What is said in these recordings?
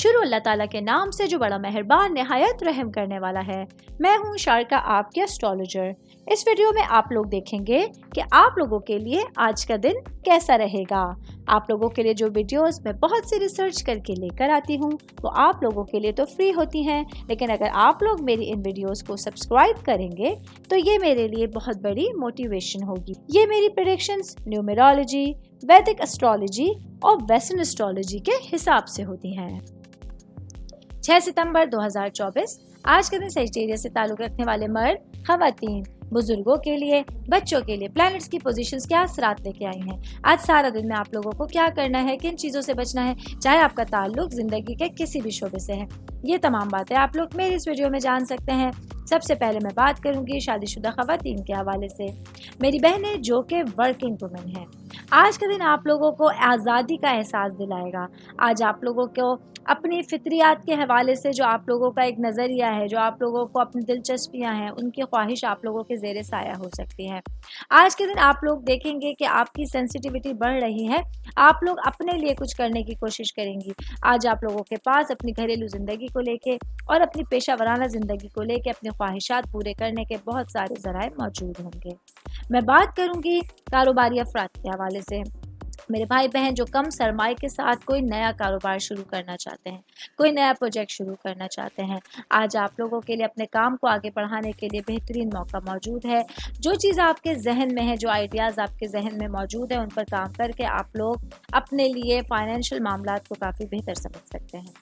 शुरू अल्लाह ताला के नाम से जो बड़ा मेहरबान निहायत रहम करने वाला है। मैं हूँ शारका, आपके एस्ट्रोलॉजर। इस वीडियो में आप लोग देखेंगे कि आप लोगों के लिए आज का दिन कैसा रहेगा। आप लोगों के लिए जो वीडियोस मैं बहुत सी रिसर्च करके लेकर आती हूँ वो आप लोगों के लिए तो फ्री होती हैं, लेकिन अगर आप लोग मेरी इन वीडियोस को सब्सक्राइब करेंगे तो ये मेरे लिए बहुत बड़ी मोटिवेशन होगी। ये मेरी प्रेडिक्शंस न्यूमेरोलॉजी, वैदिक एस्ट्रोलॉजी और वेस्टर्न एस्ट्रोलॉजी के हिसाब से होती हैं। 6 सितंबर 2024 आज के दिन सजिटेरियस से ताल्लुक रखने वाले मर्द, खवातीन, बुजुर्गों के लिए, बच्चों के लिए प्लैनेट्स की पोजीशंस क्या असरात लेके आई हैं। आज सारा दिन में आप लोगों को क्या करना है, किन चीज़ों से बचना है, चाहे आपका ताल्लुक जिंदगी के किसी भी शोबे से है, ये तमाम बातें आप लोग मेरी इस वीडियो में जान सकते हैं। सबसे पहले मैं बात करूंगी शादीशुदा खवातीन के हवाले से। मेरी बहनें जो कि वर्किंग वुमेन हैं, आज के दिन आप लोगों को आज़ादी का एहसास दिलाएगा। आज आप लोगों को अपनी फितरियात के हवाले से जो आप लोगों का एक नज़रिया है, जो आप लोगों को अपनी दिलचस्पियां हैं, उनकी ख्वाहिश आप लोगों के ज़ेरे साया हो सकती है। आज के दिन आप लोग देखेंगे कि आपकी सेंसिटिविटी बढ़ रही है, आप लोग अपने लिए कुछ करने की कोशिश करेंगी। आज आप लोगों के पास अपनी घरेलू ज़िंदगी को लेके और अपनी पेशा वराना ज़िंदगी को लेके अपने ख्वाहिशात पूरे करने के बहुत सारे ज़राए मौजूद होंगे। मैं बात करूँगी कारोबारी अफराद के हवाले से। मेरे भाई बहन जो कम सरमाए के साथ कोई नया कारोबार शुरू करना चाहते हैं, कोई नया प्रोजेक्ट शुरू करना चाहते हैं, आज आप लोगों के लिए अपने काम को आगे बढ़ाने के लिए बेहतरीन मौका मौजूद है। जो चीज़ आपके जहन में है, जो आइडियाज़ आपके जहन में मौजूद है, उन पर काम करके आप लोग अपने लिए फाइनेंशियल मामलात को काफ़ी बेहतर समझ सकते हैं।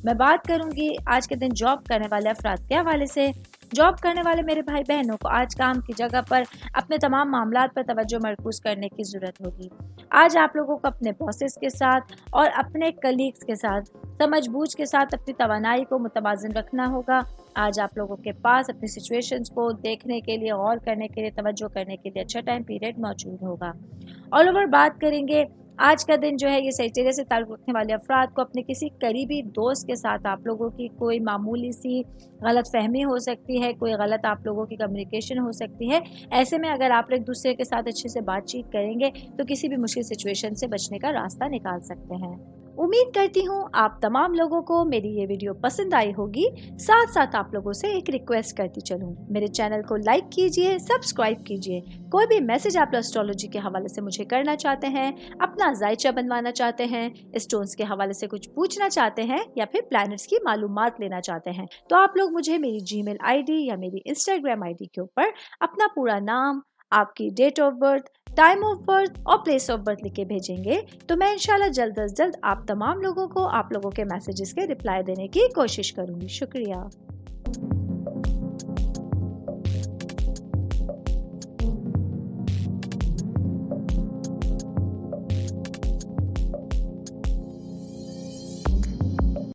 मैं बात करूंगी आज के दिन जॉब करने वाले अफराद के हवाले से। जॉब करने वाले मेरे भाई बहनों को आज काम की जगह पर अपने तमाम मामलात पर तवज्जो मरकूज करने की ज़रूरत होगी। आज आप लोगों को अपने बॉसेस के साथ और अपने कलीग्स के साथ समझबूझ के साथ अपनी तवानाई को मुतवाज़िन रखना होगा। आज आप लोगों के पास अपनी सिचुएशंस को देखने के लिए, गौर करने के लिए, तवज्जो करने के लिए अच्छा टाइम पीरियड मौजूद होगा। ऑल ओवर बात करेंगे, आज का दिन जो है ये सजिटेरियस से ताल्लुक़ रखने वाले अफराद को अपने किसी करीबी दोस्त के साथ आप लोगों की कोई मामूली सी गलत फहमी हो सकती है, कोई गलत आप लोगों की कम्युनिकेशन हो सकती है। ऐसे में अगर आप एक दूसरे के साथ अच्छे से बातचीत करेंगे तो किसी भी मुश्किल सिचुएशन से बचने का रास्ता निकाल सकते हैं। उम्मीद करती हूँ आप तमाम लोगों को मेरी ये वीडियो पसंद आई होगी। साथ साथ आप लोगों से एक रिक्वेस्ट करती चलूँ, मेरे चैनल को लाइक कीजिए, सब्सक्राइब कीजिए। कोई भी मैसेज आप एस्ट्रोलॉजी के हवाले से मुझे करना चाहते हैं, अपना जायचा बनवाना चाहते हैं, स्टोन्स के हवाले से कुछ पूछना चाहते हैं या फिर प्लैनेट्स की मालूमात लेना चाहते हैं, तो आप लोग मुझे मेरी जीमेल आईडी या मेरी इंस्टाग्राम आईडी के ऊपर अपना पूरा नाम, आपकी date of birth, time of birth और प्लेस ऑफ बर्थ लिख के भेजेंगे तो मैं इंशाल्लाह जल्द अज जल्द आप तमाम लोगों को आप लोगों के मैसेजेस के रिप्लाई देने की कोशिश करूंगी। शुक्रिया।